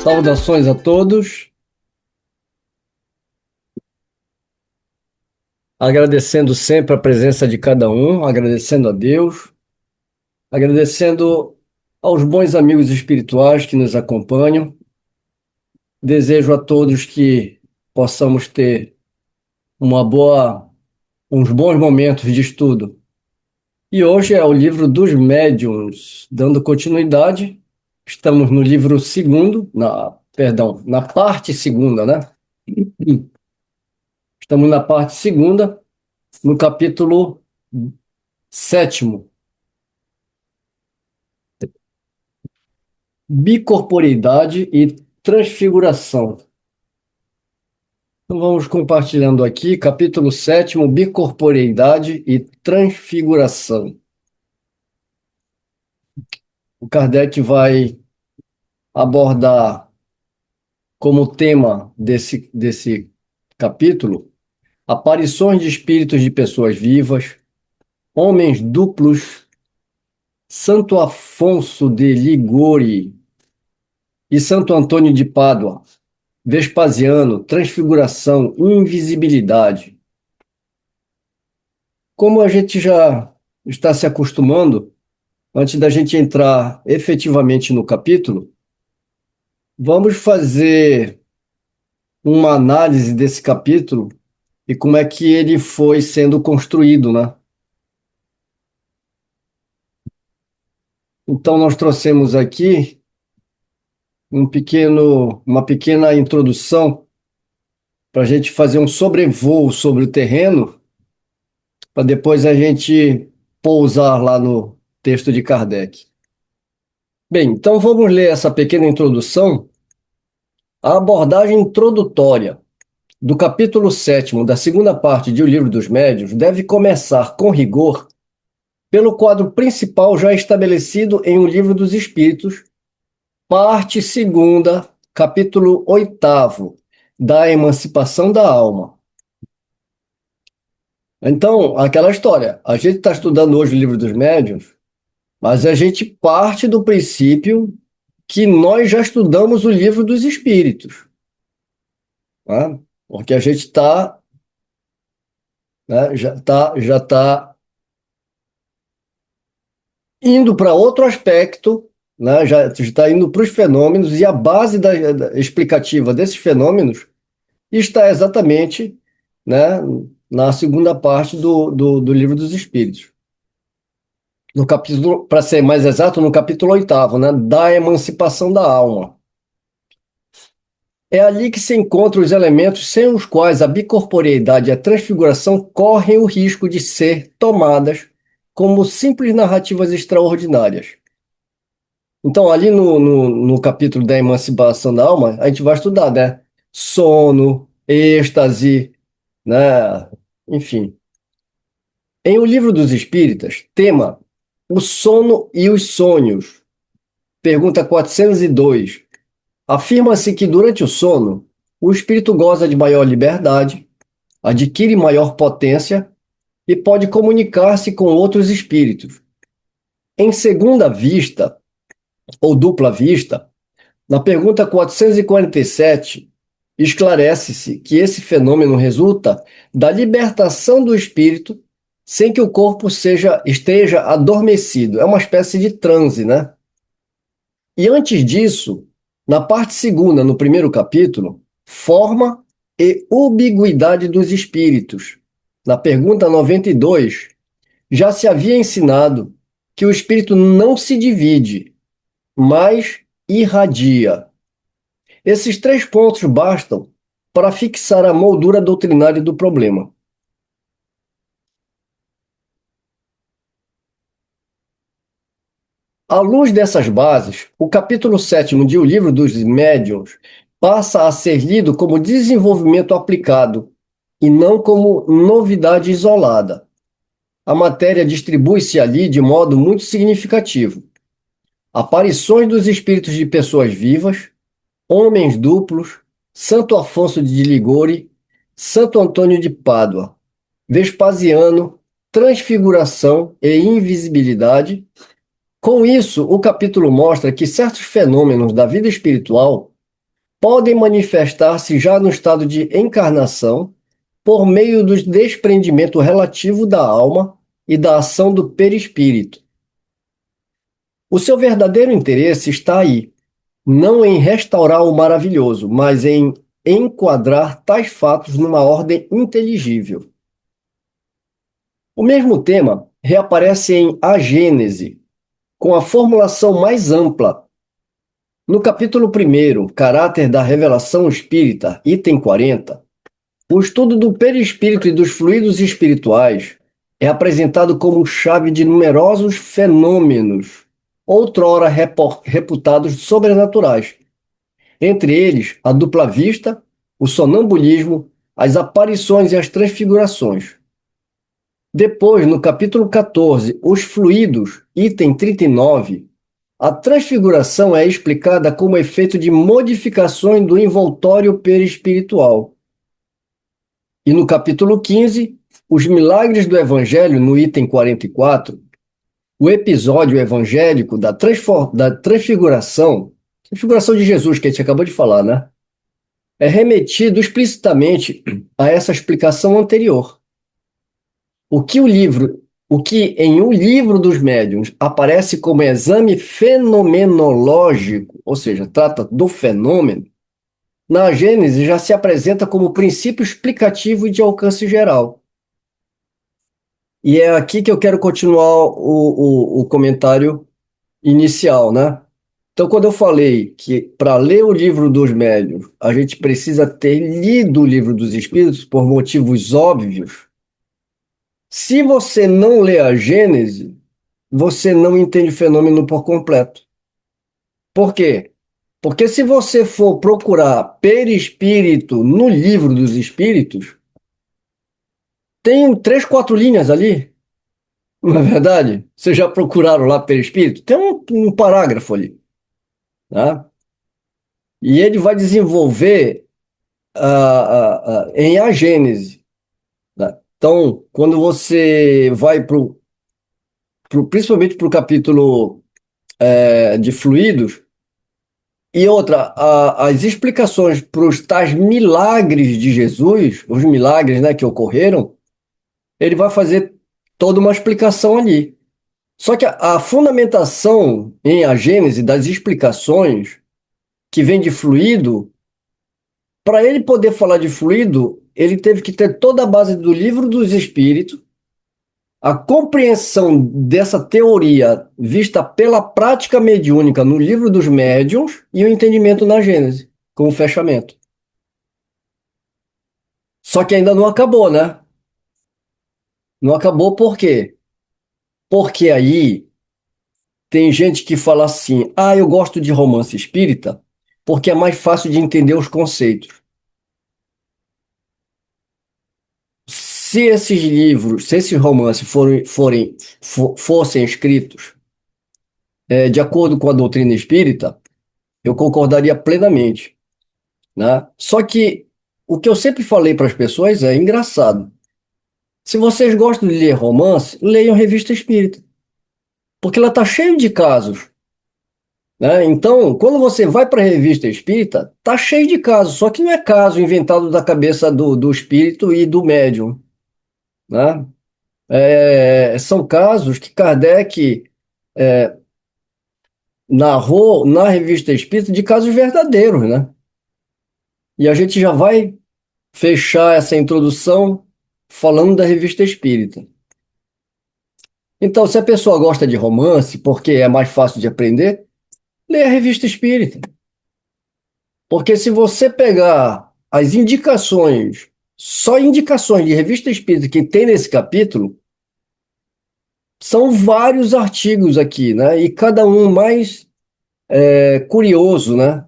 Saudações a todos, agradecendo sempre a presença de cada um, agradecendo a Deus, agradecendo aos bons amigos espirituais que nos acompanham. Desejo a todos que possamos ter uns bons momentos de estudo. E hoje é o livro dos médiuns, dando continuidade. Estamos no livro segundo, na parte segunda, né? Estamos na parte segunda, no capítulo sétimo. Bicorporeidade e transfiguração. Então vamos compartilhando aqui, capítulo 7, bicorporeidade e transfiguração. O Kardec vai abordar como tema desse capítulo aparições de espíritos de pessoas vivas, homens duplos, Santo Afonso de Ligori e Santo Antônio de Pádua, Vespasiano, transfiguração, invisibilidade. Como a gente já está se acostumando, antes da gente entrar efetivamente no capítulo, vamos fazer uma análise desse capítulo e como é que ele foi sendo construído, né? Então, nós trouxemos aqui uma pequena introdução para a gente fazer um sobrevoo sobre o terreno, para depois a gente pousar lá no texto de Kardec. Bem, então vamos ler essa pequena introdução. A abordagem introdutória do capítulo 7º da segunda parte de O Livro dos Médiuns deve começar com rigor pelo quadro principal já estabelecido em O Livro dos Espíritos, parte segunda, capítulo 8º, da emancipação da alma. Então, aquela história, a gente está estudando hoje o Livro dos Médiuns, mas a gente parte do princípio que nós já estudamos o Livro dos Espíritos, né? Porque a gente está, né, já tá indo para outro aspecto, né, já está indo para os fenômenos, e a base da explicativa desses fenômenos está exatamente, né, na segunda parte do Livro dos Espíritos. No capítulo, para ser mais exato, no capítulo 8º, né, da emancipação da alma. É ali que se encontram os elementos sem os quais a bicorporeidade e a transfiguração correm o risco de ser tomadas como simples narrativas extraordinárias. Então, ali no capítulo da emancipação da alma, a gente vai estudar, né? Sono, êxtase, né? Enfim. Em O Livro dos Espíritas, tema o sono e os sonhos. Pergunta 402. Afirma-se que durante o sono, o espírito goza de maior liberdade, adquire maior potência e pode comunicar-se com outros espíritos. Em segunda vista, ou dupla vista, na pergunta 447, esclarece-se que esse fenômeno resulta da libertação do espírito sem que o corpo esteja adormecido. É uma espécie de transe, né? E antes disso, na parte segunda, no primeiro capítulo, forma e ubiguidade dos espíritos. Na pergunta 92, já se havia ensinado que o espírito não se divide, mas irradia. Esses 3 pontos bastam para fixar a moldura doutrinária do problema. À luz dessas bases, o capítulo 7º de O Livro dos Médiuns passa a ser lido como desenvolvimento aplicado e não como novidade isolada. A matéria distribui-se ali de modo muito significativo. Aparições dos espíritos de pessoas vivas, homens duplos, Santo Afonso de Ligori, Santo Antônio de Pádua, Vespasiano, transfiguração e invisibilidade. Com isso, o capítulo mostra que certos fenômenos da vida espiritual podem manifestar-se já no estado de encarnação por meio do desprendimento relativo da alma e da ação do perispírito. O seu verdadeiro interesse está aí, não em restaurar o maravilhoso, mas em enquadrar tais fatos numa ordem inteligível. O mesmo tema reaparece em A Gênese, com a formulação mais ampla. No capítulo 1, Caráter da Revelação Espírita, item 40, o estudo do perispírito e dos fluidos espirituais é apresentado como chave de numerosos fenômenos, outrora reputados sobrenaturais, entre eles a dupla vista, o sonambulismo, as aparições e as transfigurações. Depois, no capítulo 14, os fluidos, item 39, a transfiguração é explicada como efeito de modificações do envoltório perispiritual. E no capítulo 15, os milagres do Evangelho, no item 44, o episódio evangélico da transfiguração, transfiguração de Jesus, que a gente acabou de falar, né? É remetido explicitamente a essa explicação anterior. O que em O Livro dos Médiuns aparece como exame fenomenológico, ou seja, trata do fenômeno, na Gênese já se apresenta como princípio explicativo e de alcance geral. E é aqui que eu quero continuar o comentário inicial, né? Então, quando eu falei que para ler o Livro dos Médiuns, a gente precisa ter lido o Livro dos Espíritos por motivos óbvios, se você não lê a Gênese, você não entende o fenômeno por completo. Por quê? Porque se você for procurar perispírito no Livro dos Espíritos, tem 3, 4 linhas ali, não é verdade? Vocês já procuraram lá perispírito? Tem um parágrafo ali, tá? E ele vai desenvolver em A Gênese, tá? Então, quando você vai principalmente para o capítulo de fluidos, e outra, as explicações para os tais milagres de Jesus, os milagres, né, que ocorreram, ele vai fazer toda uma explicação ali. Só que a fundamentação em A Gênese das explicações que vem de fluido, para ele poder falar de fluido, ele teve que ter toda a base do Livro dos Espíritos, a compreensão dessa teoria vista pela prática mediúnica no Livro dos Médiuns e o entendimento na Gênese, como fechamento. Só que ainda não acabou, né? Não acabou por quê? Porque aí tem gente que fala assim: ah, eu gosto de romance espírita porque é mais fácil de entender os conceitos. Se esses livros, se esses romances fossem escritos de acordo com a doutrina espírita, eu concordaria plenamente, né? Só que o que eu sempre falei para as pessoas é engraçado. Se vocês gostam de ler romance, leiam Revista Espírita, porque ela está cheia de casos, né? Então, quando você vai para a Revista Espírita, tá cheio de casos, só que não é caso inventado da cabeça do espírito e do médium, né? São casos que Kardec narrou na Revista Espírita de casos verdadeiros, né? E a gente já vai fechar essa introdução falando da Revista Espírita. Então, se a pessoa gosta de romance, porque é mais fácil de aprender, lê a Revista Espírita. Porque se você pegar as indicações, só indicações de Revista Espírita que tem nesse capítulo, são vários artigos aqui, né? E cada um mais curioso, né?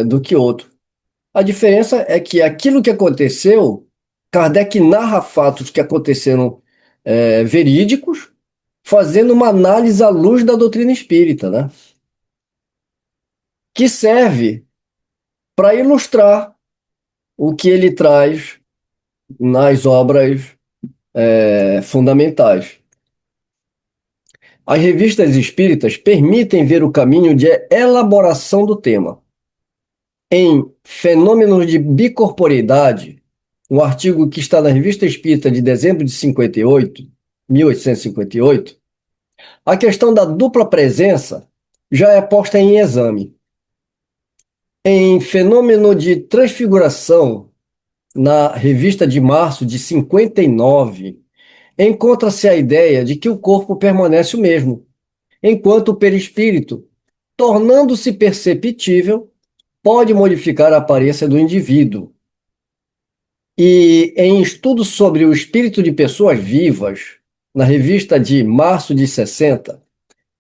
Do que outro. A diferença é que aquilo que aconteceu, Kardec narra fatos que aconteceram verídicos, fazendo uma análise à luz da doutrina espírita, né? Que serve para ilustrar o que ele traz nas obras fundamentais. As revistas espíritas permitem ver o caminho de elaboração do tema. em Fenômenos de Bicorporeidade, um artigo que está na Revista Espírita de dezembro de 1858, a questão da dupla presença já é posta em exame. Em Fenômeno de Transfiguração, na revista de março de 59, encontra-se a ideia de que o corpo permanece o mesmo, enquanto o perispírito, tornando-se perceptível, pode modificar a aparência do indivíduo. E em estudos sobre o espírito de pessoas vivas, na revista de março de 60,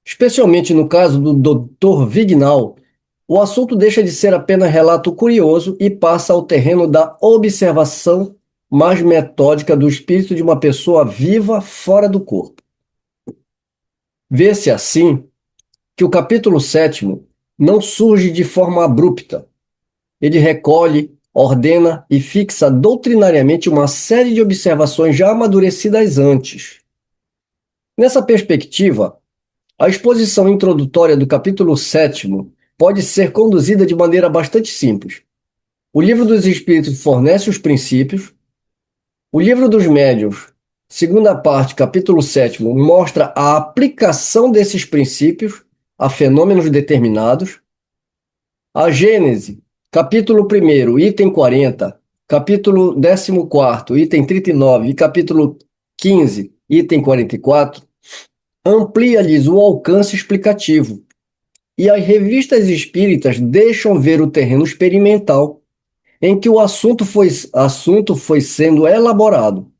especialmente no caso do Dr. Vignal, o assunto deixa de ser apenas relato curioso e passa ao terreno da observação mais metódica do espírito de uma pessoa viva fora do corpo. Vê-se assim que o capítulo 7º não surge de forma abrupta. Ele recolhe, ordena e fixa doutrinariamente uma série de observações já amadurecidas antes. Nessa perspectiva, a exposição introdutória do capítulo 7º pode ser conduzida de maneira bastante simples. O Livro dos Espíritos fornece os princípios. O Livro dos Médiuns, segunda parte, capítulo 7º, mostra a aplicação desses princípios a fenômenos determinados. A Gênese, capítulo 1º, item 40, capítulo 14º, item 39 e capítulo 15, item 44, amplia-lhes o alcance explicativo. E as revistas espíritas deixam ver o terreno experimental em que o assunto foi sendo elaborado.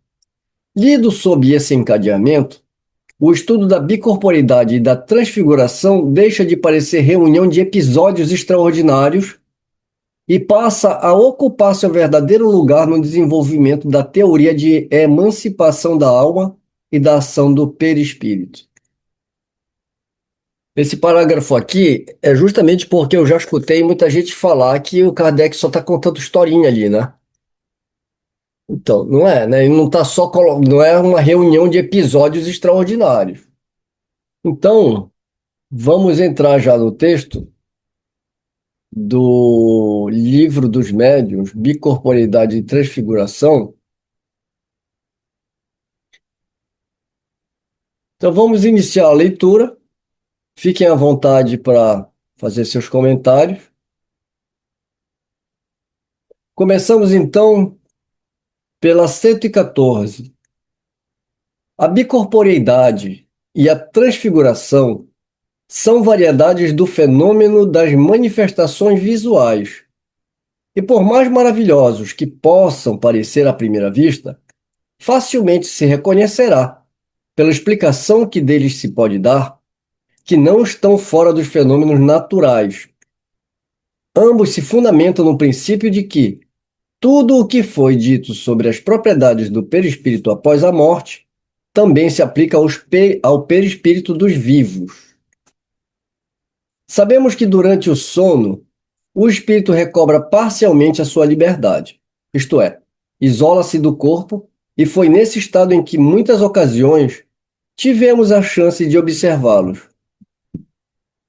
Lido sob esse encadeamento, o estudo da bicorporidade e da transfiguração deixa de parecer reunião de episódios extraordinários e passa a ocupar seu verdadeiro lugar no desenvolvimento da teoria de emancipação da alma e da ação do perispírito. Esse parágrafo aqui é justamente porque eu já escutei muita gente falar que o Kardec só está contando historinha ali, né? Então, não é, né? Ele não tá só não é uma reunião de episódios extraordinários. Então, vamos entrar já no texto do Livro dos Médiuns, Bicorporeidade e Transfiguração. Então, vamos iniciar a leitura. Fiquem à vontade para fazer seus comentários. Começamos então pela 114. A bicorporeidade e a transfiguração são variedades do fenômeno das manifestações visuais. E por mais maravilhosos que possam parecer à primeira vista, facilmente se reconhecerá, pela explicação que deles se pode dar, que não estão fora dos fenômenos naturais. Ambos se fundamentam no princípio de que tudo o que foi dito sobre as propriedades do perispírito após a morte também se aplica ao perispírito dos vivos. Sabemos que durante o sono, o espírito recobra parcialmente a sua liberdade, isto é, isola-se do corpo, e foi nesse estado em que, muitas ocasiões, tivemos a chance de observá-los.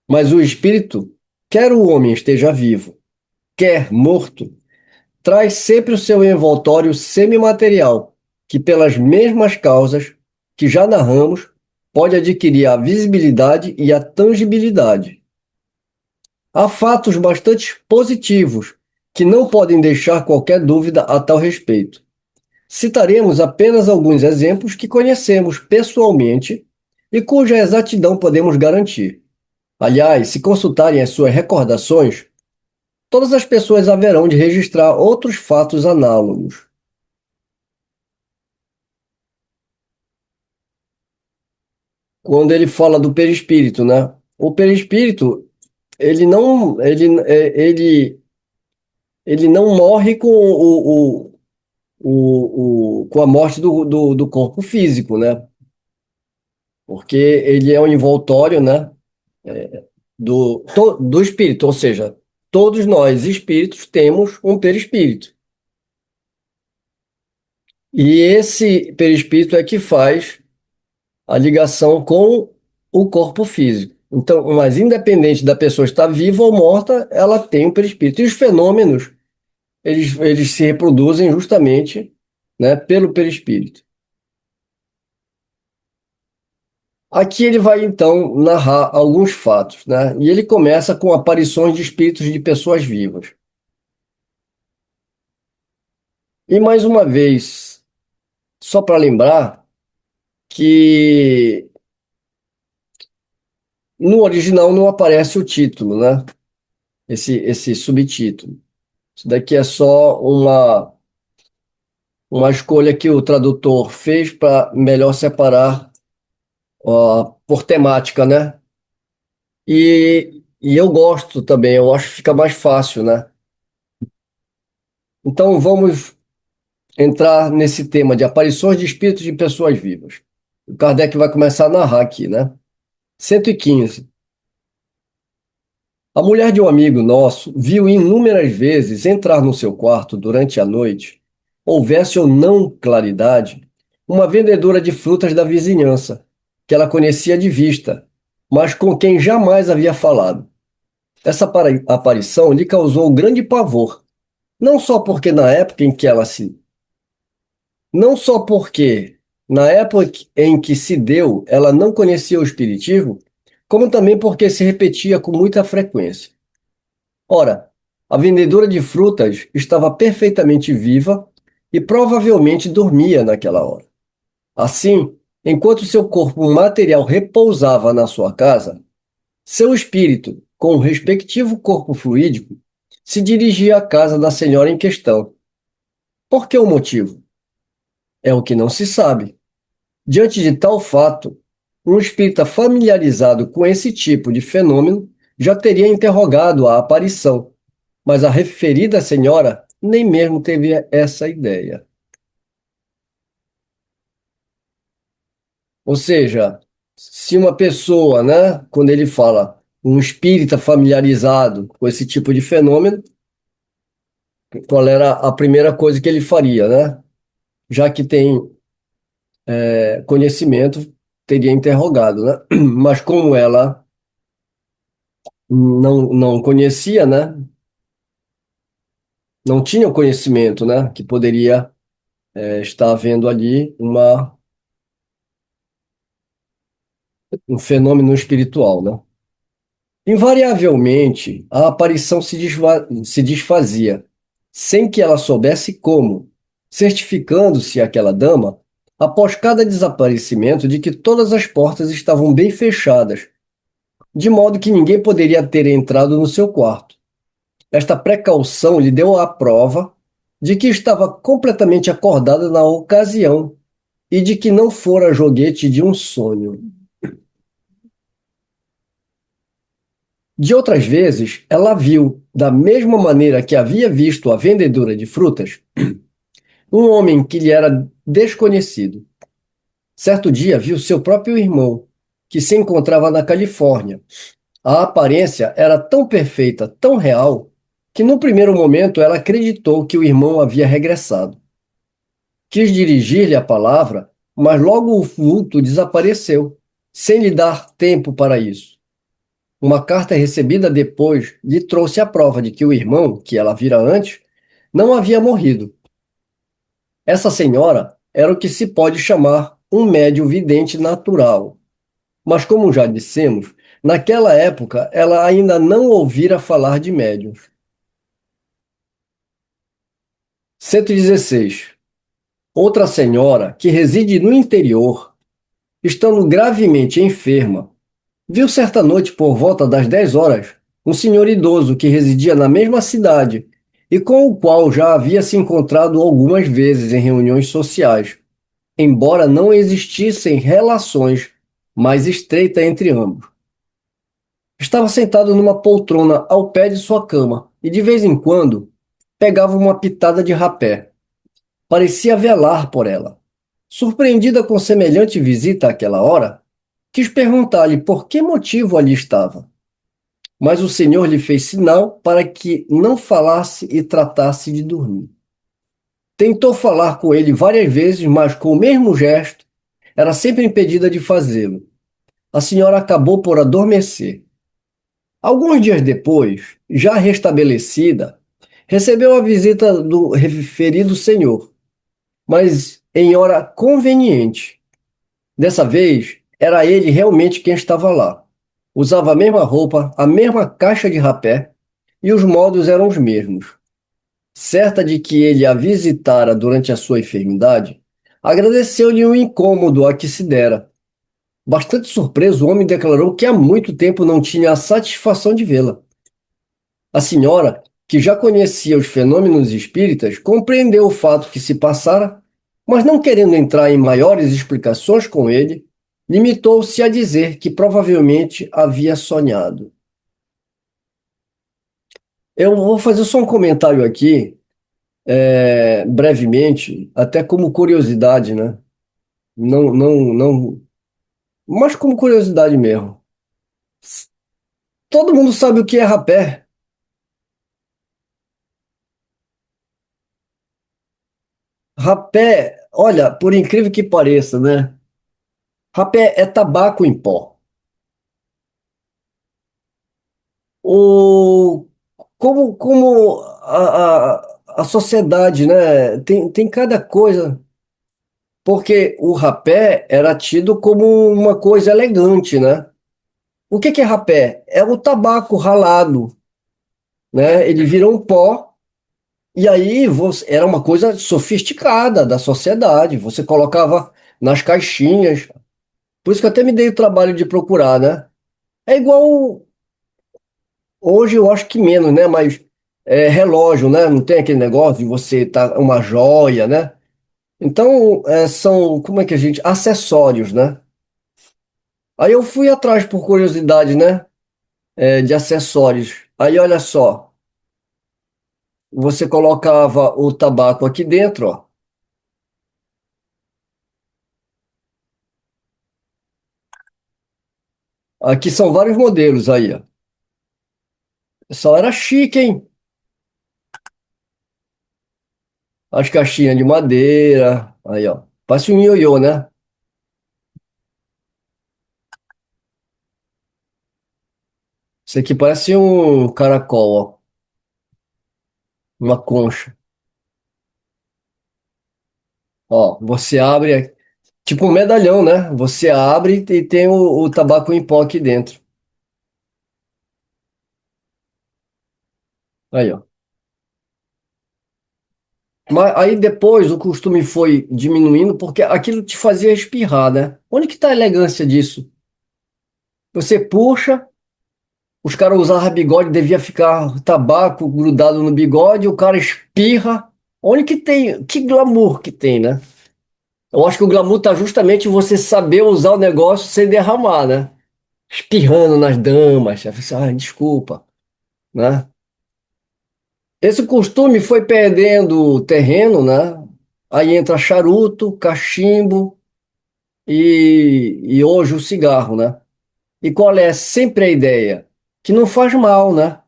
Mas o espírito, quer o homem esteja vivo, quer morto, traz sempre o seu envoltório semimaterial, que, pelas mesmas causas que já narramos, pode adquirir a visibilidade e a tangibilidade. Há fatos bastante positivos que não podem deixar qualquer dúvida a tal respeito. Citaremos apenas alguns exemplos que conhecemos pessoalmente e cuja exatidão podemos garantir. Aliás, se consultarem as suas recordações, todas as pessoas haverão de registrar outros fatos análogos. Quando ele fala do perispírito, né? O perispírito, ele não, ele não morre com com a morte do corpo físico, né? Porque ele é um envoltório, né? Do espírito, ou seja, todos nós, espíritos, temos um perispírito. E esse perispírito é que faz a ligação com o corpo físico. Então, mas independente da pessoa estar viva ou morta, ela tem um perispírito. E os fenômenos, eles se reproduzem justamente, né, pelo perispírito. Aqui ele vai então narrar alguns fatos, né? E ele começa com aparições de espíritos de pessoas vivas. E mais uma vez, só para lembrar que no original não aparece o título, né? Esse subtítulo. Isso daqui é só uma escolha que o tradutor fez para melhor separar, ó, por temática, né? E eu gosto também, eu acho que fica mais fácil, né? Então vamos entrar nesse tema de aparições de espíritos de pessoas vivas. O Kardec vai começar a narrar aqui, né? 115. A mulher de um amigo nosso viu inúmeras vezes entrar no seu quarto durante a noite, houvesse ou não claridade, uma vendedora de frutas da vizinhança, que ela conhecia de vista, mas com quem jamais havia falado. Essa aparição lhe causou grande pavor, não só porque na época em que ela se não só porque, na época em que se deu, ela não conhecia o espiritismo, como também porque se repetia com muita frequência. Ora, a vendedora de frutas estava perfeitamente viva e provavelmente dormia naquela hora. Assim, enquanto seu corpo material repousava na sua casa, seu espírito, com o respectivo corpo fluídico, se dirigia à casa da senhora em questão. Por que o motivo? É o que não se sabe. Diante de tal fato, um espírita familiarizado com esse tipo de fenômeno já teria interrogado a aparição, mas a referida senhora nem mesmo teve essa ideia. Ou seja, se uma pessoa, né, quando ele fala um espírita familiarizado com esse tipo de fenômeno, qual era a primeira coisa que ele faria, né? Já que tem conhecimento, teria interrogado, né? Mas como ela não conhecia, né? Não tinha o conhecimento, né? Que poderia estar havendo ali um fenômeno espiritual, né? Invariavelmente, a aparição se desfazia, sem que ela soubesse como, certificando-se aquela dama, após cada desaparecimento, de que todas as portas estavam bem fechadas, de modo que ninguém poderia ter entrado no seu quarto. Esta precaução lhe deu a prova de que estava completamente acordada na ocasião e de que não fora joguete de um sonho. De outras vezes, ela viu, da mesma maneira que havia visto a vendedora de frutas, um homem que lhe era desconhecido. Certo dia viu seu próprio irmão, que se encontrava na Califórnia. A aparência era tão perfeita, tão real, que no primeiro momento ela acreditou que o irmão havia regressado. Quis dirigir-lhe a palavra, mas logo o vulto desapareceu, sem lhe dar tempo para isso. Uma carta recebida depois lhe trouxe a prova de que o irmão, que ela vira antes, não havia morrido. Essa senhora era o que se pode chamar um médium vidente natural. Mas, como já dissemos, naquela época ela ainda não ouvira falar de médiuns. 116. Outra senhora, que reside no interior, estando gravemente enferma, viu certa noite por volta das 10 horas um senhor idoso que residia na mesma cidade e com o qual já havia se encontrado algumas vezes em reuniões sociais, embora não existissem relações mais estreitas entre ambos. Estava sentado numa poltrona ao pé de sua cama e de vez em quando pegava uma pitada de rapé. Parecia velar por ela. Surpreendida com semelhante visita àquela hora, quis perguntar-lhe por que motivo ali estava. Mas o Senhor lhe fez sinal para que não falasse e tratasse de dormir. Tentou falar com ele várias vezes, mas com o mesmo gesto, era sempre impedida de fazê-lo. a senhora acabou por adormecer. Alguns dias depois, já restabelecida, recebeu a visita do referido senhor, mas em hora conveniente. Dessa vez, era ele realmente quem estava lá. Usava a mesma roupa, a mesma caixa de rapé, e os modos eram os mesmos. Certa de que ele a visitara durante a sua enfermidade, agradeceu-lhe o incômodo a que se dera. Bastante surpreso, o homem declarou que há muito tempo não tinha a satisfação de vê-la. A senhora, que já conhecia os fenômenos espíritas, compreendeu o fato que se passara, mas não querendo entrar em maiores explicações com ele, limitou-se a dizer que provavelmente havia sonhado. Eu vou fazer só um comentário aqui, brevemente, até como curiosidade, né? Não, mas como curiosidade mesmo. Todo mundo sabe o que é rapé. Rapé, olha, por incrível que pareça, né? Rapé é tabaco em pó. O, como a sociedade, né? Tem cada coisa. Porque o rapé era tido como uma coisa elegante, né? O que que é rapé? É o tabaco ralado, né? Ele vira um pó. E aí era uma coisa sofisticada da sociedade. Você colocava nas caixinhas. Por isso que eu até me dei o trabalho de procurar, né? É igual hoje eu acho que menos, né? Mas relógio, né? Não tem aquele negócio de você tá uma joia, né? Então são, como é que a gente, acessórios, né? Aí eu fui atrás por curiosidade, né? De acessórios. Aí olha só, você colocava o tabaco aqui dentro, ó. Aqui são vários modelos aí, ó. Só era chique, hein? As caixinhas de madeira. Aí, ó. Parece um ioiô, né? Isso aqui parece um caracol, ó. Uma concha. Ó, você abre, tipo um medalhão, né? Você abre e tem o tabaco em pó aqui dentro. Aí, ó. Mas aí depois o costume foi diminuindo porque aquilo te fazia espirrar, né? Onde que tá a elegância disso? Você puxa, os caras usavam bigode, devia ficar tabaco grudado no bigode, o cara espirra. Onde que tem? Que glamour que tem, né? Eu acho que o glamour tá justamente em você saber usar o negócio sem derramar, né? Espirrando nas damas. Aí você, ah, desculpa, né? Esse costume foi perdendo terreno, né? Aí entra charuto, cachimbo e hoje o cigarro, né? E qual é sempre a ideia? Que não faz mal, né?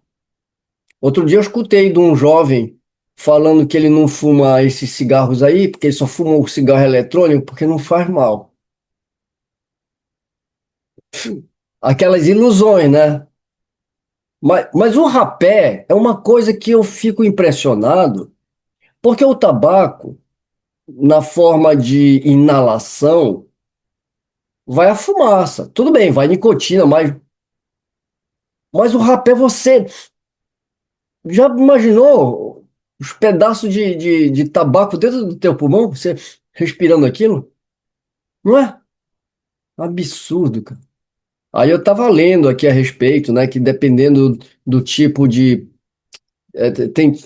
Outro dia eu escutei de um jovem falando que ele não fuma esses cigarros aí, porque ele só fuma o cigarro eletrônico porque não faz mal. Aquelas ilusões, né? Mas o rapé é uma coisa que eu fico impressionado, porque o tabaco, na forma de inalação, vai a fumaça. Tudo bem, vai nicotina, mas o rapé você já imaginou os pedaços de tabaco dentro do teu pulmão, você respirando aquilo? Não é? Absurdo, cara. Aí eu estava lendo aqui a respeito, né, que dependendo do tipo de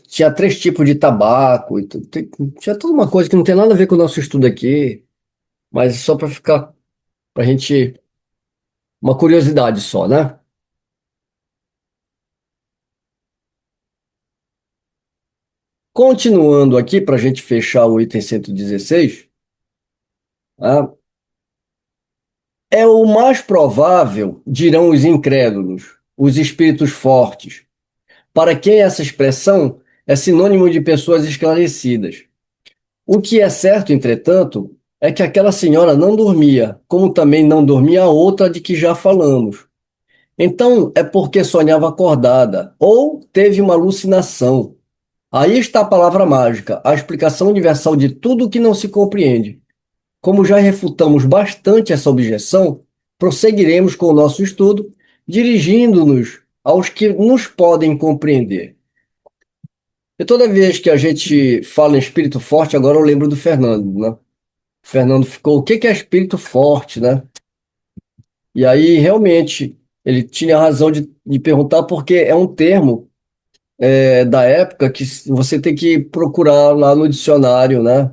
tinha três tipos de tabaco, tinha toda uma coisa que não tem nada a ver com o nosso estudo aqui, mas só para ficar, para a gente, uma curiosidade só, né? Continuando aqui, para a gente fechar o item 116, ah, é o mais provável, dirão os incrédulos, os espíritos fortes, para quem essa expressão é sinônimo de pessoas esclarecidas. O que é certo, entretanto, é que aquela senhora não dormia, como também não dormia a outra de que já falamos. Então, é porque sonhava acordada ou teve uma alucinação. Aí está a palavra mágica, a explicação universal de tudo o que não se compreende. Como já refutamos bastante essa objeção, prosseguiremos com o nosso estudo, dirigindo-nos aos que nos podem compreender. E toda vez que a gente fala em espírito forte, agora eu lembro do Fernando, né? O Fernando ficou, o que que é espírito forte, né? E aí, realmente, ele tinha razão de perguntar, porque é um termo da época que você tem que procurar lá no dicionário, né?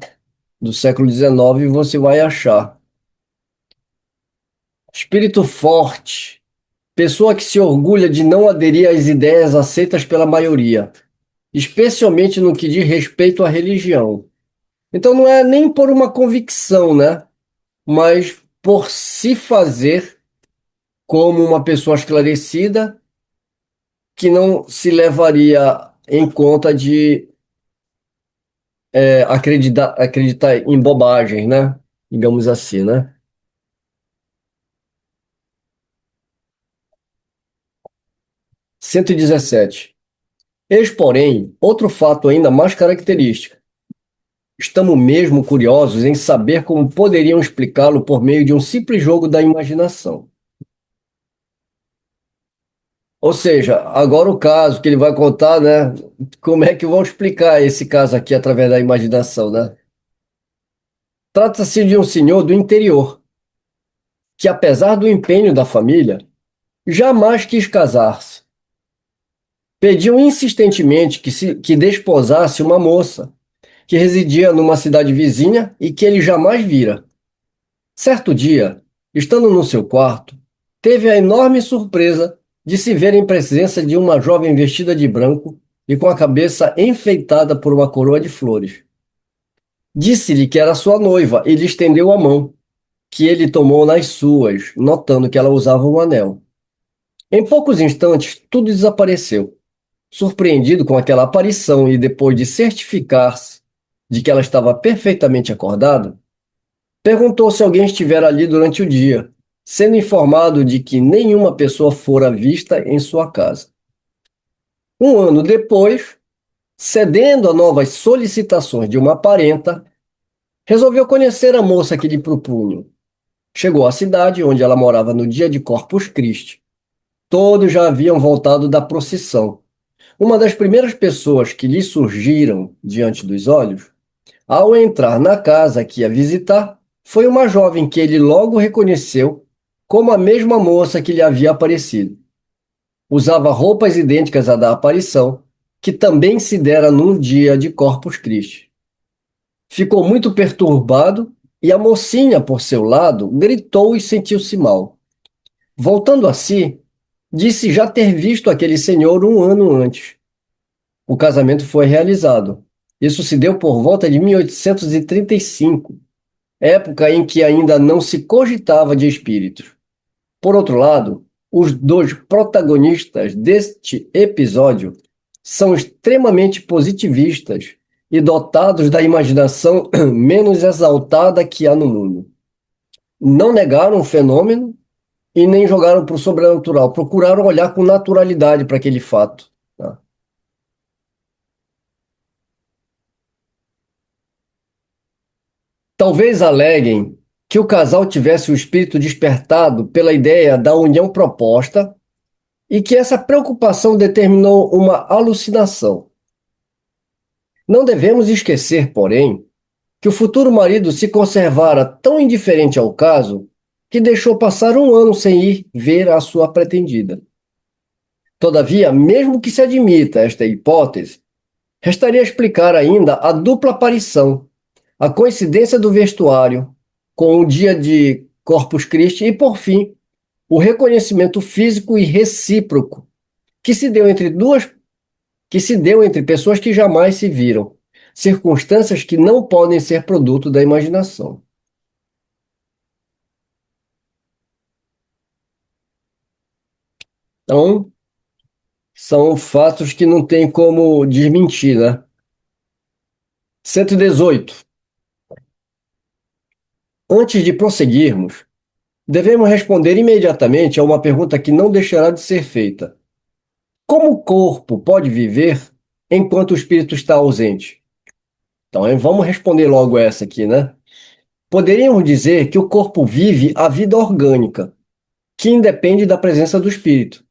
Do século XIX e você vai achar. Espírito forte. Pessoa que se orgulha de não aderir às ideias aceitas pela maioria, especialmente no que diz respeito à religião. Então não é nem por uma convicção, né? Mas por se fazer como uma pessoa esclarecida que não se levaria em conta de acreditar em bobagens, né? Digamos assim, né? 117. Eis, porém, outro fato ainda mais característico. Estamos mesmo curiosos em saber como poderiam explicá-lo por meio de um simples jogo da imaginação. Ou seja, agora o caso que ele vai contar, né? Como é que vão explicar esse caso aqui através da imaginação, né? Trata-se de um senhor do interior, que apesar do empenho da família, jamais quis casar-se. Pediu insistentemente que desposasse uma moça, que residia numa cidade vizinha e que ele jamais vira. Certo dia, estando no seu quarto, teve a enorme surpresa de se ver em presença de uma jovem vestida de branco e com a cabeça enfeitada por uma coroa de flores. Disse-lhe que era sua noiva e lhe estendeu a mão, que ele tomou nas suas, notando que ela usava um anel. Em poucos instantes, tudo desapareceu. Surpreendido com aquela aparição e depois de certificar-se de que ela estava perfeitamente acordada, perguntou se alguém estivera ali durante o dia, sendo informado de que nenhuma pessoa fora vista em sua casa. Um ano depois, cedendo a novas solicitações de uma parenta, resolveu conhecer a moça que lhe propunha. Chegou à cidade onde ela morava no dia de Corpus Christi. Todos já haviam voltado da procissão. Uma das primeiras pessoas que lhe surgiram diante dos olhos, ao entrar na casa que ia visitar, foi uma jovem que ele logo reconheceu como a mesma moça que lhe havia aparecido. Usava roupas idênticas à da aparição, que também se dera num dia de Corpus Christi. Ficou muito perturbado e a mocinha, por seu lado, gritou e sentiu-se mal. Voltando a si, disse já ter visto aquele senhor um ano antes. O casamento foi realizado. Isso se deu por volta de 1835, época em que ainda não se cogitava de espíritos. Por outro lado, os dois protagonistas deste episódio são extremamente positivistas e dotados da imaginação menos exaltada que há no mundo. Não negaram o fenômeno e nem jogaram para o sobrenatural, procuraram olhar com naturalidade para aquele fato. Tá? Talvez aleguem que o casal tivesse o espírito despertado pela ideia da união proposta e que essa preocupação determinou uma alucinação. Não devemos esquecer, porém, que o futuro marido se conservara tão indiferente ao caso que deixou passar um ano sem ir ver a sua pretendida. Todavia, mesmo que se admita esta hipótese, restaria explicar ainda a dupla aparição, a coincidência do vestuário com o dia de Corpus Christi e, por fim, o reconhecimento físico e recíproco que se deu entre pessoas que jamais se viram, circunstâncias que não podem ser produto da imaginação. Então, são fatos que não tem como desmentir, né? 118. Antes de prosseguirmos, devemos responder imediatamente a uma pergunta que não deixará de ser feita. Como o corpo pode viver enquanto o espírito está ausente? Então, vamos responder logo essa aqui, né? Poderíamos dizer que o corpo vive a vida orgânica, que independe da presença do espírito.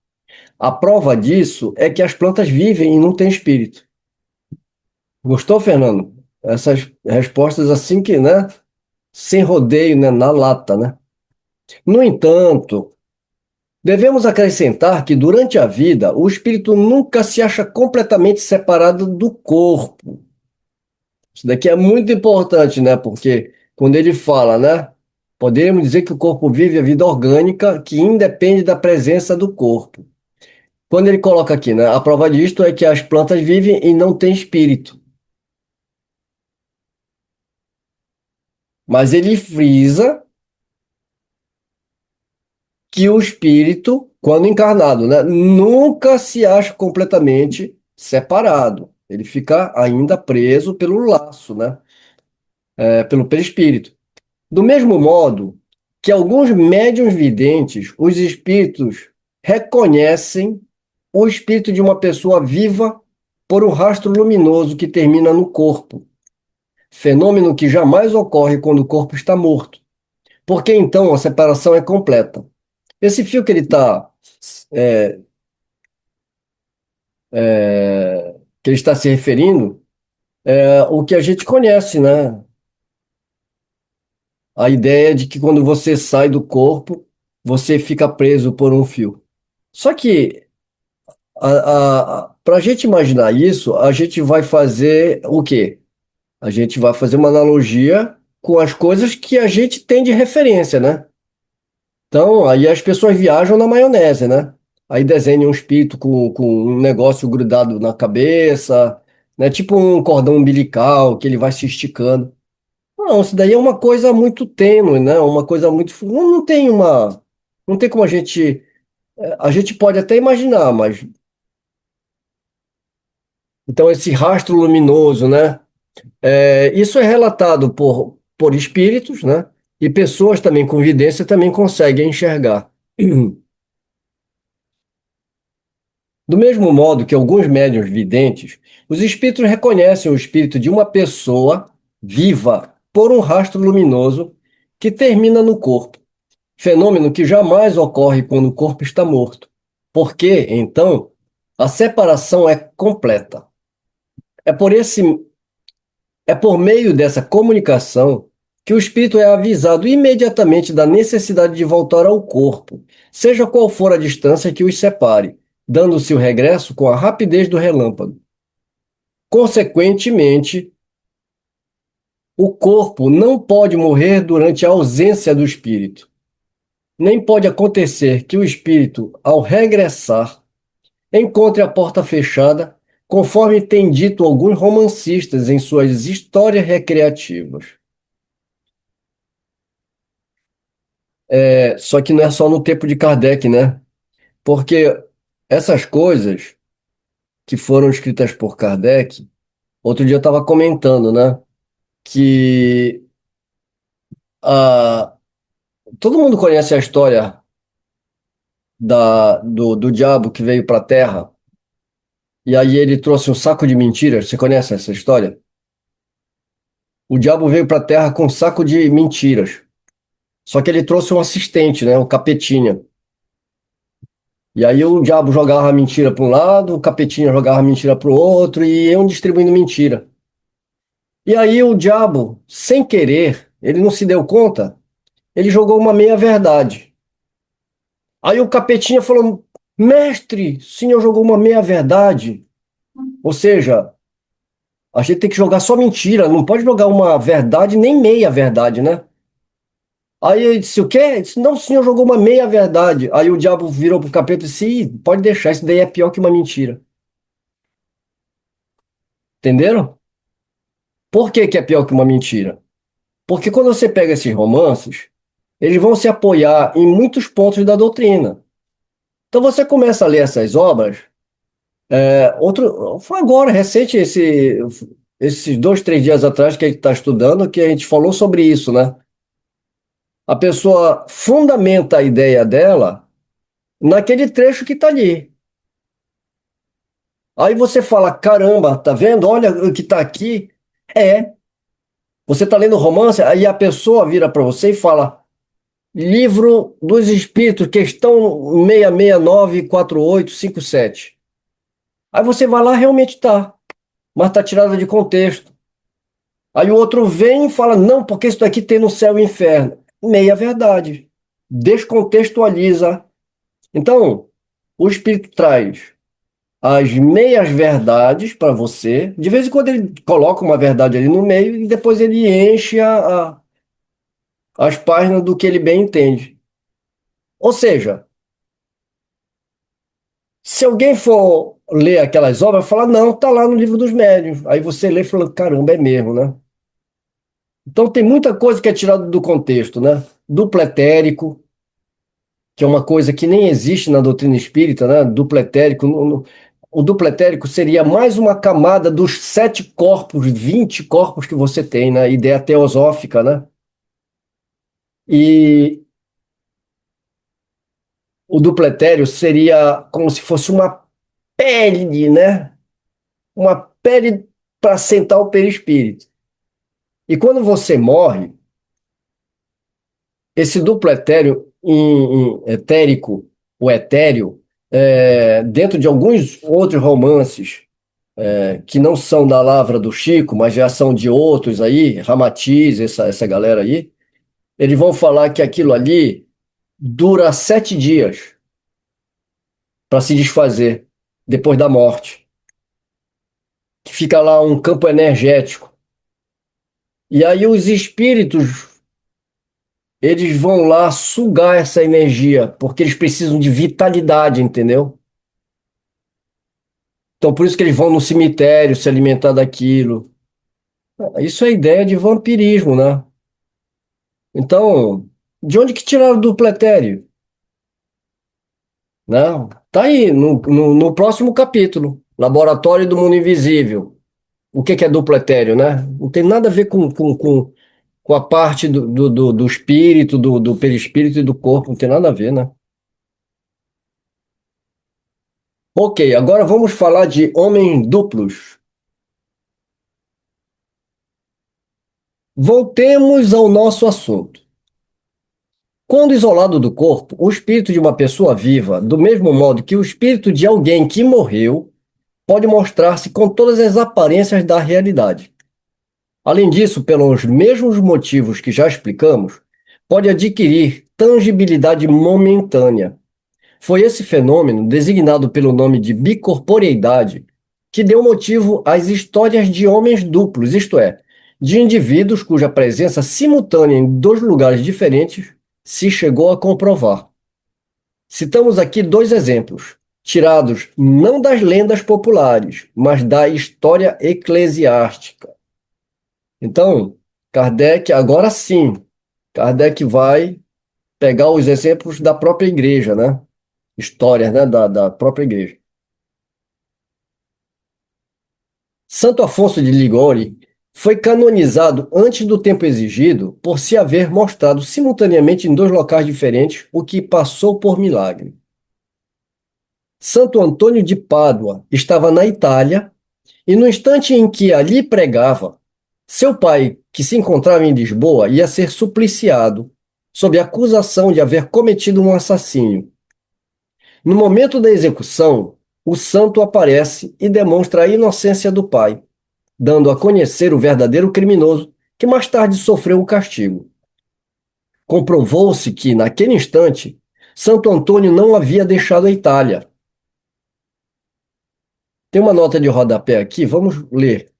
A prova disso é que as plantas vivem e não têm espírito. Gostou, Fernando? Essas respostas assim que, né? Sem rodeio, né? Na lata, né? No entanto, devemos acrescentar que durante a vida, o espírito nunca se acha completamente separado do corpo. Isso daqui é muito importante, né? Porque quando ele fala, né? Podemos dizer que o corpo vive a vida orgânica que independe da presença do corpo. Quando ele coloca aqui, né? A prova disto é que as plantas vivem e não têm espírito. Mas ele frisa que o espírito, quando encarnado, né, nunca se acha completamente separado. Ele fica ainda preso pelo laço, né, pelo perispírito. Do mesmo modo que alguns médiuns videntes, os espíritos reconhecem o espírito de uma pessoa viva por um rastro luminoso que termina no corpo, fenômeno que jamais ocorre quando o corpo está morto, porque então a separação é completa. Esse fio que ele está que ele está se referindo é o que a gente conhece, né? A ideia de que quando você sai do corpo, você fica preso por um fio. Só que para a gente imaginar isso, a gente vai fazer o quê? A gente vai fazer uma analogia com as coisas que a gente tem de referência, né? Então, aí as pessoas viajam na maionese, né? Aí desenham um espírito com um negócio grudado na cabeça, né? Tipo um cordão umbilical que ele vai se esticando. Não, isso daí é uma coisa muito tênue, né? Uma coisa muito. Não tem uma. Não tem como a gente. A gente pode até imaginar, mas. Então, esse rastro luminoso, né? Isso é relatado por espíritos, né? E pessoas também com vidência também conseguem enxergar. Do mesmo modo que alguns médiuns videntes, os espíritos reconhecem o espírito de uma pessoa viva por um rastro luminoso que termina no corpo, fenômeno que jamais ocorre quando o corpo está morto, porque, então, a separação é completa. É por esse, é por meio dessa comunicação que o espírito é avisado imediatamente da necessidade de voltar ao corpo, seja qual for a distância que os separe, dando-se o regresso com a rapidez do relâmpago. Consequentemente, o corpo não pode morrer durante a ausência do espírito. Nem pode acontecer que o espírito, ao regressar, encontre a porta fechada, conforme tem dito alguns romancistas em suas histórias recreativas. Só que não é só no tempo de Kardec, né? Porque essas coisas que foram escritas por Kardec, outro dia eu estava comentando, né? Que ah, todo mundo conhece a história do diabo que veio para a Terra e aí ele trouxe um saco de mentiras. Você conhece essa história? O diabo veio para a Terra com um saco de mentiras. Só que ele trouxe um assistente, né? O capetinha. E aí o diabo jogava a mentira para um lado, o capetinha jogava a mentira para o outro e iam distribuindo mentira. E aí o diabo, sem querer, ele não se deu conta, ele jogou uma meia-verdade. Aí o capetinha falou: Mestre, o senhor jogou uma meia-verdade. Ou seja, a gente tem que jogar só mentira, não pode jogar uma verdade nem meia-verdade, né? Aí ele disse: O quê? Ele disse: Não, o senhor jogou uma meia-verdade. Aí o diabo virou pro capeta e disse: Ih, pode deixar, isso daí é pior que uma mentira. Entenderam? Por que que é pior que uma mentira? Porque quando você pega esses romances, eles vão se apoiar em muitos pontos da doutrina. Então você começa a ler essas obras. Foi agora, recente, esses 2, 3 dias atrás que a gente está estudando, que a gente falou sobre isso, né? A pessoa fundamenta a ideia dela naquele trecho que está ali. Aí você fala, caramba, tá vendo? Olha o que está aqui. É, você está lendo romance, aí a pessoa vira para você e fala, Livro dos Espíritos, questão 6694857. Aí você vai lá, realmente está, mas está tirada de contexto. Aí o outro vem e fala, não, porque isso daqui tem no céu e inferno. Meia verdade. Descontextualiza. Então, o Espírito traz as meias verdades para você. De vez em quando ele coloca uma verdade ali no meio e depois ele enche as páginas do que ele bem entende. Ou seja, se alguém for ler aquelas obras, fala, não, tá lá no livro dos médiuns. Aí você lê e fala, caramba, é mesmo, né? Então tem muita coisa que é tirada do contexto, né? Duplo etérico, que é uma coisa que nem existe na doutrina espírita, né? Duplo etérico. O duplo etérico seria mais uma camada dos 7 corpos, 20 corpos que você tem, né? Ideia teosófica, né? E o duplo etéreo seria como se fosse uma pele, né? Uma pele para sentar o perispírito. E quando você morre, esse duplo etéreo, etérico, o etéreo, dentro de alguns outros romances, que não são da Lavra do Chico, mas já são de outros aí, Ramatiz, essa galera aí, eles vão falar que aquilo ali dura 7 dias para se desfazer depois da morte, que fica lá um campo energético. E aí os espíritos, eles vão lá sugar essa energia, porque eles precisam de vitalidade, entendeu? Então por isso que eles vão no cemitério se alimentar daquilo. Isso é ideia de vampirismo, né? Então, de onde que tiraram o duplo etéreo? Não, tá aí, no próximo capítulo, Laboratório do Mundo Invisível. O que é duplo etéreo, né? Não tem nada a ver com a parte do espírito, do perispírito e do corpo, não tem nada a ver, né? Ok, agora vamos falar de homens duplos. Voltemos ao nosso assunto. Quando isolado do corpo, o espírito de uma pessoa viva, do mesmo modo que o espírito de alguém que morreu, pode mostrar-se com todas as aparências da realidade. Além disso, pelos mesmos motivos que já explicamos, pode adquirir tangibilidade momentânea. Foi esse fenômeno, designado pelo nome de bicorporeidade, que deu motivo às histórias de homens duplos, isto é, de indivíduos cuja presença simultânea em dois lugares diferentes se chegou a comprovar. Citamos aqui 2 exemplos, tirados não das lendas populares, mas da história eclesiástica. Então, Kardec, agora sim, Kardec vai pegar os exemplos da própria igreja, né? Histórias, né? Da própria igreja. Santo Afonso de Ligori foi canonizado antes do tempo exigido por se haver mostrado simultaneamente em 2 locais diferentes, o que passou por milagre. Santo Antônio de Pádua estava na Itália e no instante em que ali pregava, seu pai, que se encontrava em Lisboa, ia ser supliciado sob a acusação de haver cometido um assassínio. No momento da execução, o santo aparece e demonstra a inocência do pai, dando a conhecer o verdadeiro criminoso, que mais tarde sofreu o castigo. Comprovou-se que, naquele instante, Santo Antônio não havia deixado a Itália. Tem uma nota de rodapé aqui, vamos ler.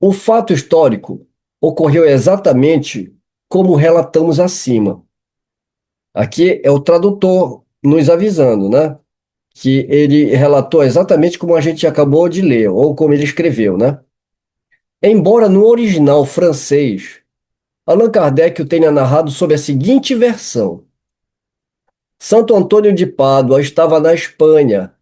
O fato histórico ocorreu exatamente como relatamos acima. Aqui é o tradutor nos avisando, né? Que ele relatou exatamente como a gente acabou de ler, ou como ele escreveu, né? Embora no original francês, Allan Kardec o tenha narrado sob a seguinte versão: Santo Antônio de Pádua estava na Espanha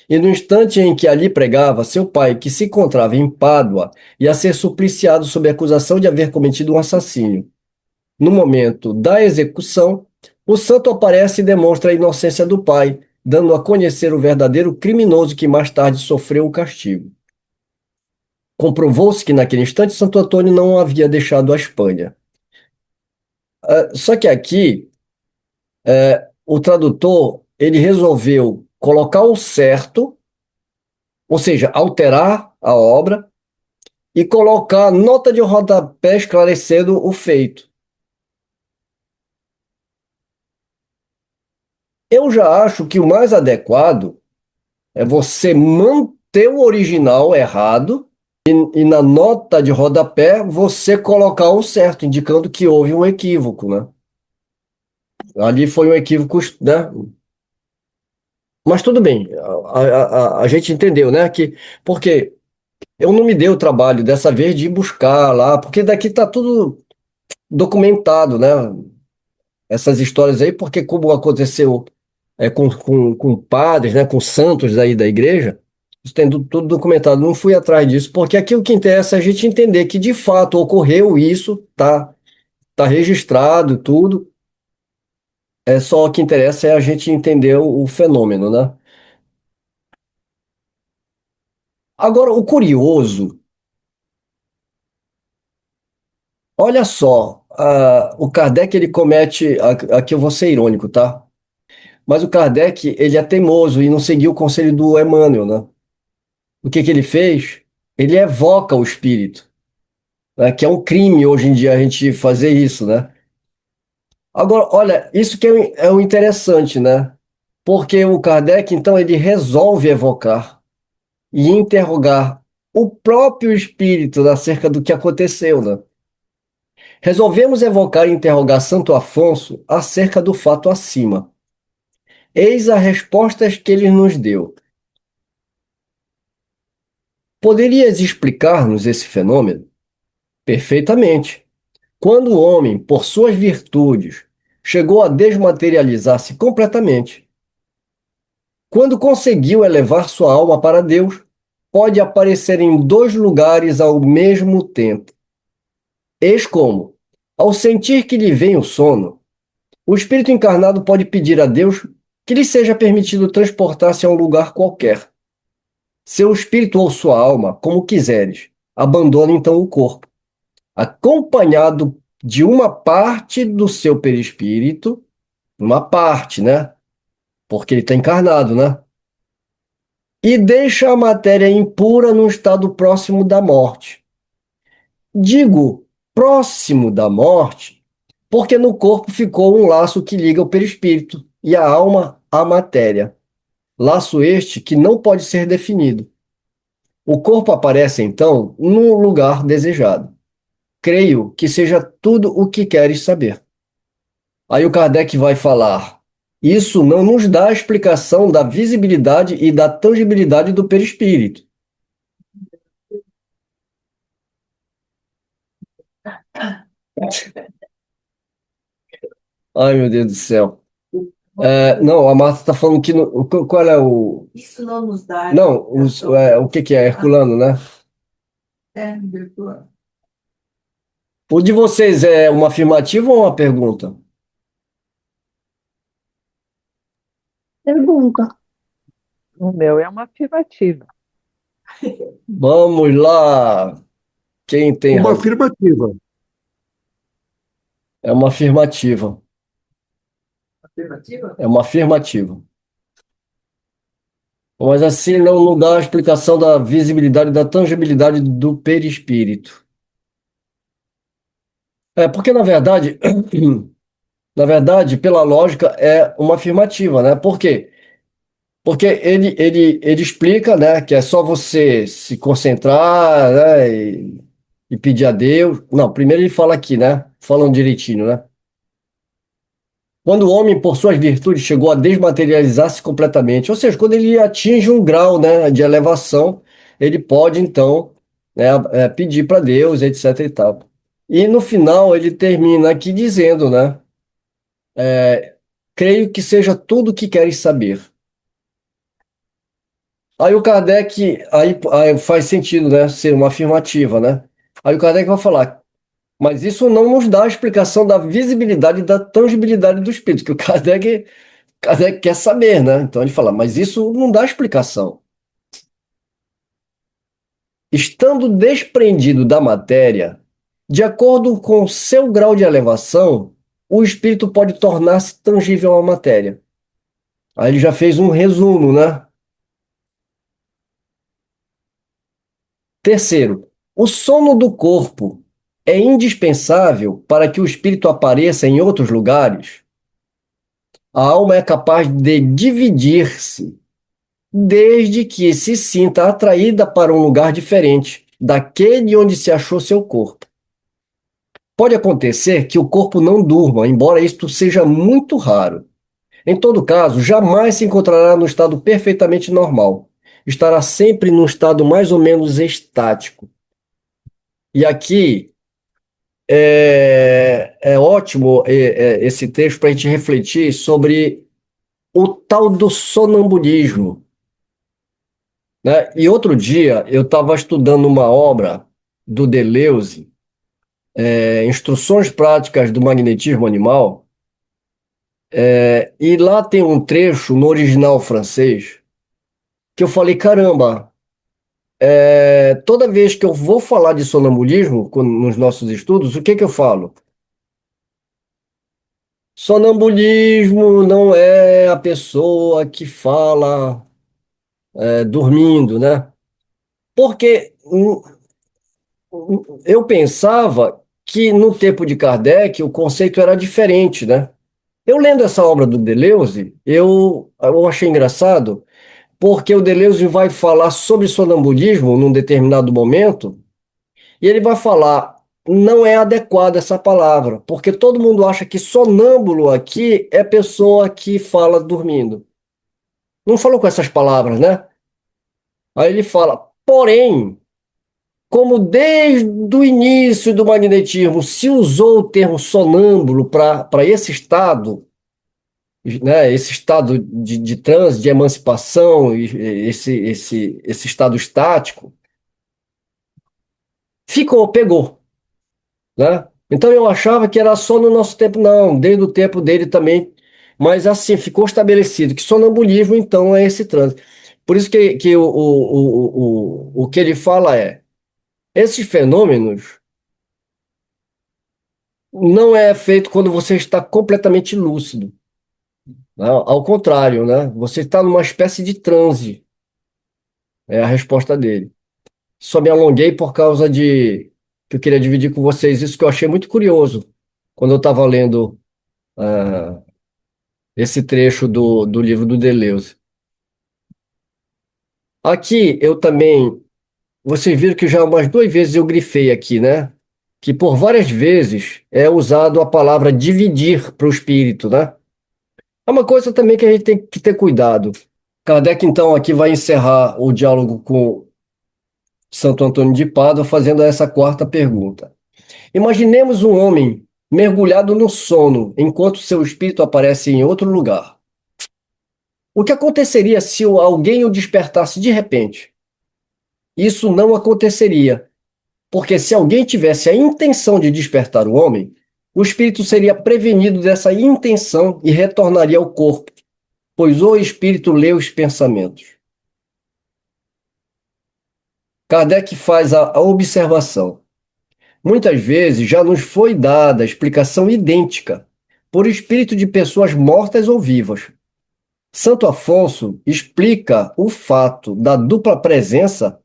E no instante em que ali pregava, seu pai, que se encontrava em Pádua, ia ser supliciado sob a acusação de haver cometido um assassínio. No momento da execução, o santo aparece e demonstra a inocência do pai, dando a conhecer o verdadeiro criminoso que mais tarde sofreu o castigo. Comprovou-se que naquele instante Santo Antônio não havia deixado a Espanha. Só que aqui, o tradutor, ele resolveu colocar o certo, ou seja, alterar a obra e colocar nota de rodapé esclarecendo o feito. Eu já acho que o mais adequado é você manter o original errado e na nota de rodapé você colocar o certo, indicando que houve um equívoco, né? Ali foi um equívoco, né? Mas tudo bem, a gente entendeu, né? Porque eu não me dei o trabalho dessa vez de ir buscar lá, porque daqui está tudo documentado, né? Essas histórias aí, porque como aconteceu com padres, né? Com santos aí da igreja, isso tem tudo documentado. Não fui atrás disso, porque aqui o que interessa é a gente entender que de fato ocorreu isso, tá registrado tudo. É só o que interessa é a gente entender o fenômeno, né? Agora, o curioso. Olha só, o Kardec ele comete, aqui eu vou ser irônico, tá? Mas o Kardec ele é teimoso e não seguiu o conselho do Emmanuel, né? O que que ele fez? Ele evoca o espírito, né? Que é um crime hoje em dia a gente fazer isso, né? Agora, olha, isso que é o interessante, né? Porque o Kardec, então, ele resolve evocar e interrogar o próprio espírito acerca do que aconteceu, né? Resolvemos evocar e interrogar Santo Afonso acerca do fato acima. Eis as respostas que ele nos deu. Poderias explicar-nos esse fenômeno? Perfeitamente. Quando o homem, por suas virtudes, chegou a desmaterializar-se completamente, quando conseguiu elevar sua alma para Deus, pode aparecer em dois lugares ao mesmo tempo. Eis como, ao sentir que lhe vem o sono, o espírito encarnado pode pedir a Deus que lhe seja permitido transportar-se a um lugar qualquer. Seu espírito ou sua alma, como quiseres, abandona então o corpo, acompanhado de uma parte do seu perispírito, uma parte, né? Porque ele está encarnado, né? E deixa a matéria impura num estado próximo da morte. Digo próximo da morte, porque no corpo ficou um laço que liga o perispírito e a alma à matéria. Laço este que não pode ser definido. O corpo aparece então no lugar desejado. Creio que seja tudo o que queres saber. Aí o Kardec vai falar: isso não nos dá a explicação da visibilidade e da tangibilidade do perispírito. Ai, meu Deus do céu. Não, a Marta está falando que. Qual é o. Isso não nos dá. Não, o que que é? Herculano, né? É, virtual. O de vocês é uma afirmativa ou uma pergunta? Pergunta. O meu é uma afirmativa. Vamos lá. Quem tem Uma razão? afirmativa. É uma afirmativa. Afirmativa? É uma afirmativa. Mas assim não dá a explicação da visibilidade, da tangibilidade do perispírito. Porque na verdade, pela lógica, é uma afirmativa, né? Por quê? Porque ele explica, né, que é só você se concentrar, né, e pedir a Deus. Não, primeiro ele fala aqui, né? Falando direitinho, né? Quando o homem, por suas virtudes, chegou a desmaterializar-se completamente, ou seja, quando ele atinge um grau, né, de elevação, ele pode, então, né, pedir para Deus, etc e tal. E no final ele termina aqui dizendo, né, creio que seja tudo o que queres saber. Aí o Kardec, aí faz sentido, né? Ser uma afirmativa, né? Aí o Kardec vai falar, mas isso não nos dá a explicação da visibilidade e da tangibilidade do espírito, que o Kardec quer saber, né? Então ele fala, mas isso não dá explicação. Estando desprendido da matéria, de acordo com seu grau de elevação, o espírito pode tornar-se tangível à matéria. Aí ele já fez um resumo, né? Terceiro, o sono do corpo é indispensável para que o espírito apareça em outros lugares. A alma é capaz de dividir-se, desde que se sinta atraída para um lugar diferente daquele onde se achou seu corpo. Pode acontecer que o corpo não durma, embora isto seja muito raro. Em todo caso, jamais se encontrará no estado perfeitamente normal. Estará sempre num estado mais ou menos estático. E aqui é ótimo esse texto para a gente refletir sobre o tal do sonambulismo, né? E outro dia eu estava estudando uma obra do Deleuze, Instruções Práticas do Magnetismo Animal, e lá tem um trecho no original francês que eu falei, caramba, toda vez que eu vou falar de sonambulismo nos nossos estudos, o que que eu falo? Sonambulismo não é a pessoa que fala dormindo, né? Porque eu pensava que no tempo de Kardec o conceito era diferente, né? Eu lendo essa obra do Deleuze, eu achei engraçado, porque o Deleuze vai falar sobre sonambulismo num determinado momento, e ele vai falar, não é adequada essa palavra, porque todo mundo acha que sonâmbulo aqui é pessoa que fala dormindo. Não falou com essas palavras, né? Aí ele fala, porém, como desde o início do magnetismo se usou o termo sonâmbulo para esse estado, né, esse estado de transe, de emancipação, esse estado estático, pegou, né? Então eu achava que era só no nosso tempo, não, desde o tempo dele também, mas assim, ficou estabelecido que sonambulismo, então, é esse transe. Por isso que o que ele fala esses fenômenos não é feito quando você está completamente lúcido, né? Ao contrário, né? Você está numa espécie de transe, é a resposta dele. Só me alonguei por causa de que eu queria dividir com vocês isso que eu achei muito curioso quando eu estava lendo ah, esse trecho do livro do Deleuze. Aqui eu também, vocês viram que já umas 2 vezes eu grifei aqui, né? Que por várias vezes é usado a palavra dividir para o espírito, né? É uma coisa também que a gente tem que ter cuidado. Kardec, então, aqui vai encerrar o diálogo com Santo Antônio de Pádua fazendo essa quarta pergunta. Imaginemos um homem mergulhado no sono enquanto seu espírito aparece em outro lugar. O que aconteceria se alguém o despertasse de repente? Isso não aconteceria, porque se alguém tivesse a intenção de despertar o homem, o espírito seria prevenido dessa intenção e retornaria ao corpo, pois o espírito lê os pensamentos. Kardec faz a observação. Muitas vezes já nos foi dada explicação idêntica por espírito de pessoas mortas ou vivas. Santo Afonso explica o fato da dupla presença,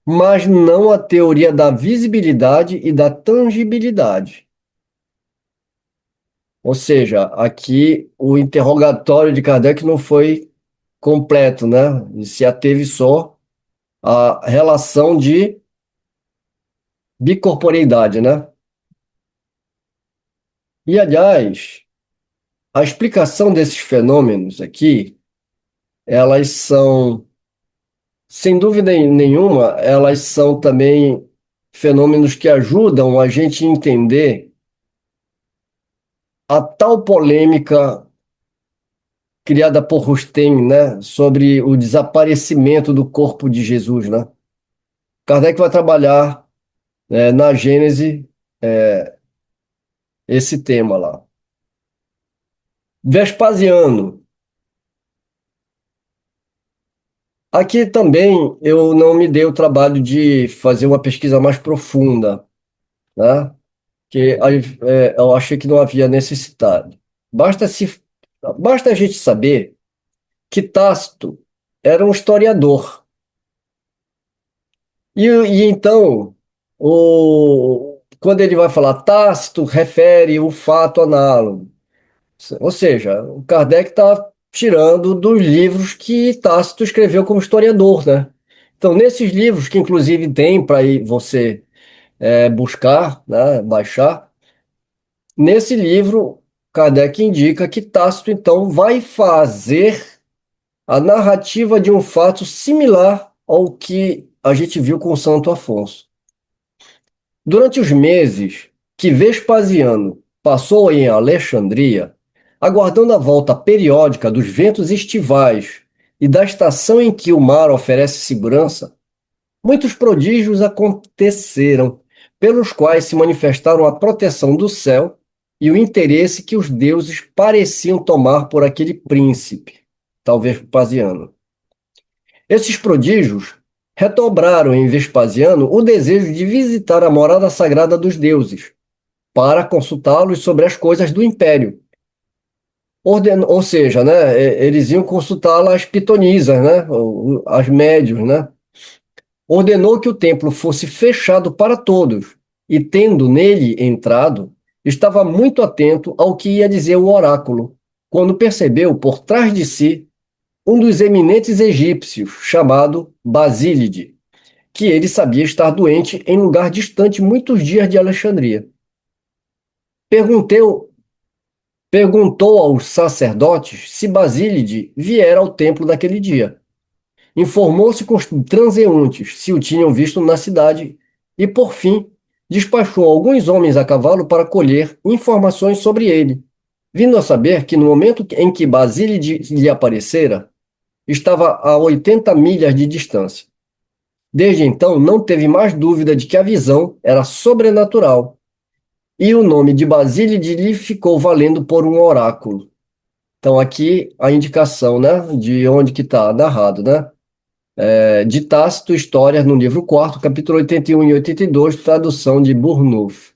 mas não a teoria da visibilidade e da tangibilidade. Ou seja, aqui o interrogatório de Kardec não foi completo, né? E se ateve só à relação de bicorporeidade, né? E, aliás, a explicação desses fenômenos aqui, elas são, sem dúvida nenhuma, elas são também fenômenos que ajudam a gente a entender a tal polêmica criada por Rustem, né, sobre o desaparecimento do corpo de Jesus, né? Kardec vai trabalhar, na Gênese, esse tema lá. Vespasiano. Aqui também eu não me dei o trabalho de fazer uma pesquisa mais profunda, né? Que eu achei que não havia necessidade. Basta se, basta a gente saber que Tácito era um historiador. E então, quando ele vai falar Tácito, refere um fato análogo. Ou seja, o Kardec está tirando dos livros que Tácito escreveu como historiador, né? Então, nesses livros, que inclusive tem para você buscar, né, baixar, nesse livro, Kardec indica que Tácito, então, vai fazer a narrativa de um fato similar ao que a gente viu com Santo Afonso. Durante os meses que Vespasiano passou em Alexandria, aguardando a volta periódica dos ventos estivais e da estação em que o mar oferece segurança, muitos prodígios aconteceram, pelos quais se manifestaram a proteção do céu e o interesse que os deuses pareciam tomar por aquele príncipe, talvez Vespasiano. Esses prodígios redobraram em Vespasiano o desejo de visitar a morada sagrada dos deuses, para consultá-los sobre as coisas do império. Ou seja, né, eles iam consultar as pitonisas, né, as médiuns, né? Ordenou que o templo fosse fechado para todos, e tendo nele entrado, estava muito atento ao que ia dizer o oráculo, quando percebeu por trás de si um dos eminentes egípcios, chamado Basílide, que ele sabia estar doente em lugar distante muitos dias de Alexandria. Perguntou, perguntou aos sacerdotes se Basílide viera ao templo naquele dia. Informou-se com os transeuntes se o tinham visto na cidade e, por fim, despachou alguns homens a cavalo para colher informações sobre ele, vindo a saber que no momento em que Basílide lhe aparecera, estava a 80 milhas de distância. Desde então, não teve mais dúvida de que a visão era sobrenatural, e o nome de Basílide lhe ficou valendo por um oráculo. Então, aqui a indicação, né, de onde que está narrado, né? De Tácito, Histórias, no livro 4, capítulo 81 e 82, tradução de Burnouf.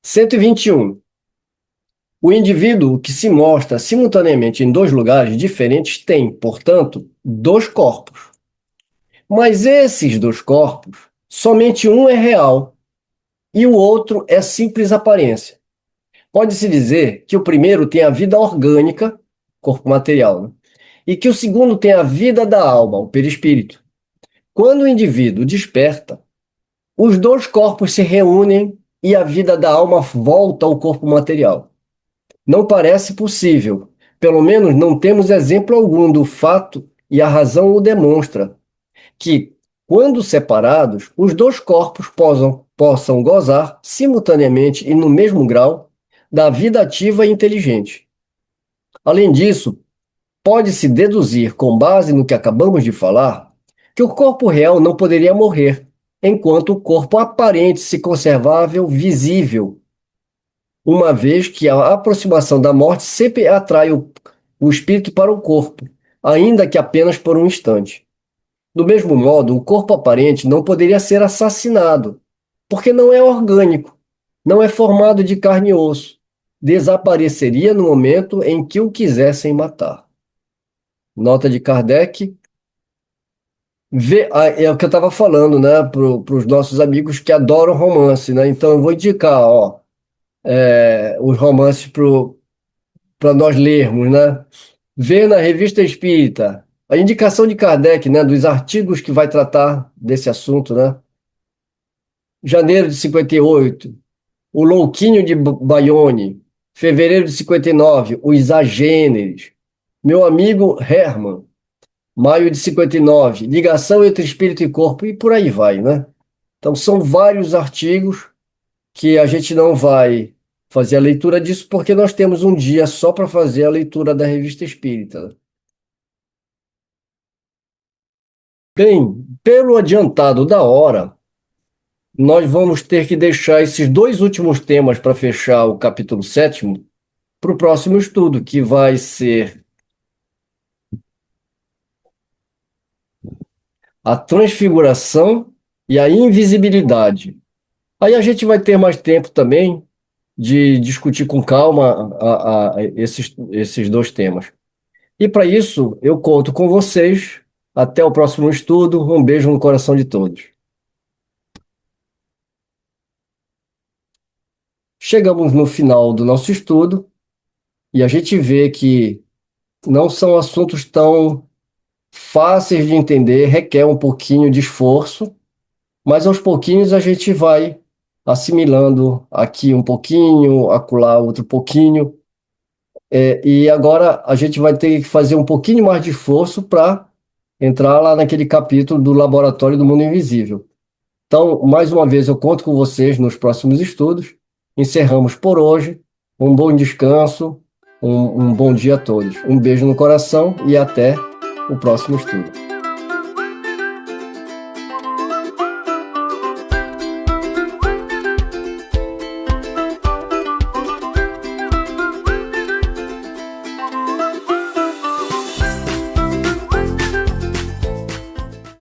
121. O indivíduo que se mostra simultaneamente em dois lugares diferentes tem, portanto, dois corpos. Mas esses dois corpos, somente um é real e o outro é simples aparência. Pode-se dizer que o primeiro tem a vida orgânica, corpo material, né? E que o segundo tem a vida da alma, o perispírito. Quando o indivíduo desperta, os dois corpos se reúnem e a vida da alma volta ao corpo material. Não parece possível, pelo menos não temos exemplo algum do fato, e a razão o demonstra, que, quando separados, os dois corpos possam gozar simultaneamente e no mesmo grau da vida ativa e inteligente. Além disso, pode-se deduzir, com base no que acabamos de falar, que o corpo real não poderia morrer, enquanto o corpo aparente se conservava visível, uma vez que a aproximação da morte sempre atrai o espírito para o corpo, ainda que apenas por um instante. Do mesmo modo, o corpo aparente não poderia ser assassinado, porque não é orgânico, não é formado de carne e osso. Desapareceria no momento em que o quisessem matar. Nota de Kardec. É o que eu estava falando, né, para os nossos amigos que adoram romance, né? Então eu vou indicar, ó, os romances para nós lermos, né? Ver na Revista Espírita a indicação de Kardec, né, dos artigos que vai tratar desse assunto, né? Janeiro de 58, O Louquinho de Bayonne. Fevereiro de 59, Os Agêneres. Meu amigo Hermann. Maio de 59, Ligação entre Espírito e Corpo, e por aí vai, né? Então, são vários artigos que a gente não vai fazer a leitura disso, porque nós temos um dia só para fazer a leitura da Revista Espírita. Bem, pelo adiantado da hora, nós vamos ter que deixar esses dois últimos temas para fechar o capítulo 7º para o próximo estudo, que vai ser a transfiguração e a invisibilidade. Aí a gente vai ter mais tempo também de discutir com calma esses dois temas. E para isso, eu conto com vocês. Até o próximo estudo. Um beijo no coração de todos. Chegamos no final do nosso estudo e a gente vê que não são assuntos tão fáceis de entender, requer um pouquinho de esforço, mas aos pouquinhos a gente vai assimilando aqui um pouquinho, acolá outro pouquinho. E agora a gente vai ter que fazer um pouquinho mais de esforço para entrar lá naquele capítulo do Laboratório do Mundo Invisível. Então, mais uma vez, eu conto com vocês nos próximos estudos. Encerramos por hoje. Um bom descanso, um bom dia a todos. Um beijo no coração e até o próximo estudo.